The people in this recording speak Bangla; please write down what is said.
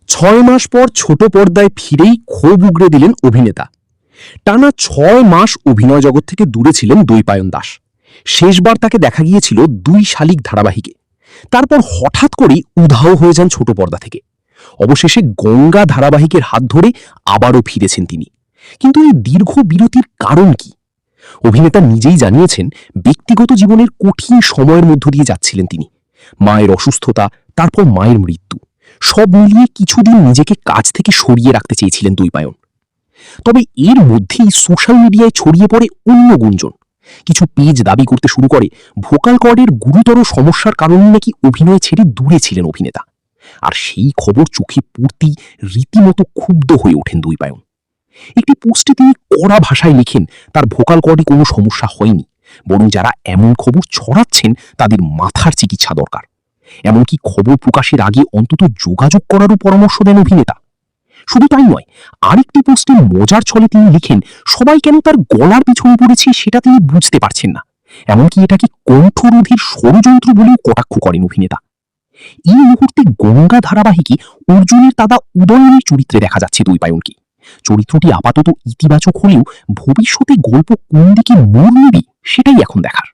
6 মাস পর ছোট পর্দায় ফিরেই ক্ষোভ উগরে দিলেন অভিনেতা। টানা 6 মাস অভিনয় জগৎ থেকে দূরে ছিলেন দৈপায়ন দাস। শেষবার তাকে দেখা গিয়েছিল 2 শালিক ধারাবাহিকে। তারপর হঠাৎ করেই উধাও হয়ে যান ছোট পর্দা থেকে। অবশেষে গঙ্গা ধারাবাহিকের হাত ধরে আবারও ফিরেছেন তিনি। কিন্তু এই দীর্ঘ বিরতির কারণ কি? অভিনেতা নিজেই জানিয়েছেন, ব্যক্তিগত জীবনের কঠিন সময়ের মধ্য দিয়ে যাচ্ছিলেন তিনি। মায়ের অসুস্থতা, তারপর মায়ের মৃত্যু, সব মিলিয়ে কিছুদিন নিজেকে কাজ থেকে সরিয়ে রাখতে চেয়েছিলেন দৈপায়ন। তবে এর মধ্যেই সোশ্যাল মিডিয়ায় ছড়িয়ে পড়ে অন্য গুঞ্জন। কিছু পেজ দাবি করতে শুরু করে ভোকাল কর্ডের গুরুতর সমস্যার কারণে নাকি অভিনয় ছেড়ে দূরে ছিলেন অভিনেতা। আর সেই খবর চোখে পড়তেই রীতিমতো ক্ষুব্ধ হয়ে ওঠেন দৈপায়ন। একটি পোস্টে তিনি কড়া ভাষায় লিখেন, তার ভোকাল কর্ডে কোনো সমস্যা হয়নি, বরং যারা এমন খবর ছড়াচ্ছেন তাদের মাথার চিকিৎসা দরকার। এমনকি খবর প্রকাশের আগে অন্তত যোগাযোগ করারও পরামর্শ দেন অভিনেতা। শুধু তাই নয়, আরেকটি পোস্টে মজার ছলে তিনি লিখেন, সবাই কেন তার গলার পিছনে পড়েছে সেটা তিনি বুঝতে পারছেন না। এমনকি এটাকে কণ্ঠরোধের ষড়যন্ত্র বলেও কটাক্ষ করেন অভিনেতা। এই মুহূর্তে গঙ্গা ধারাবাহিকে অর্জুনের দাদা উদয়নের চরিত্রে দেখা যাচ্ছে দৈপায়নকে। চরিত্রটি আপাতত ইতিবাচক হলেও ভবিষ্যতে গল্প কোন দিকে মোড় নেবে সেটাই এখন দেখার।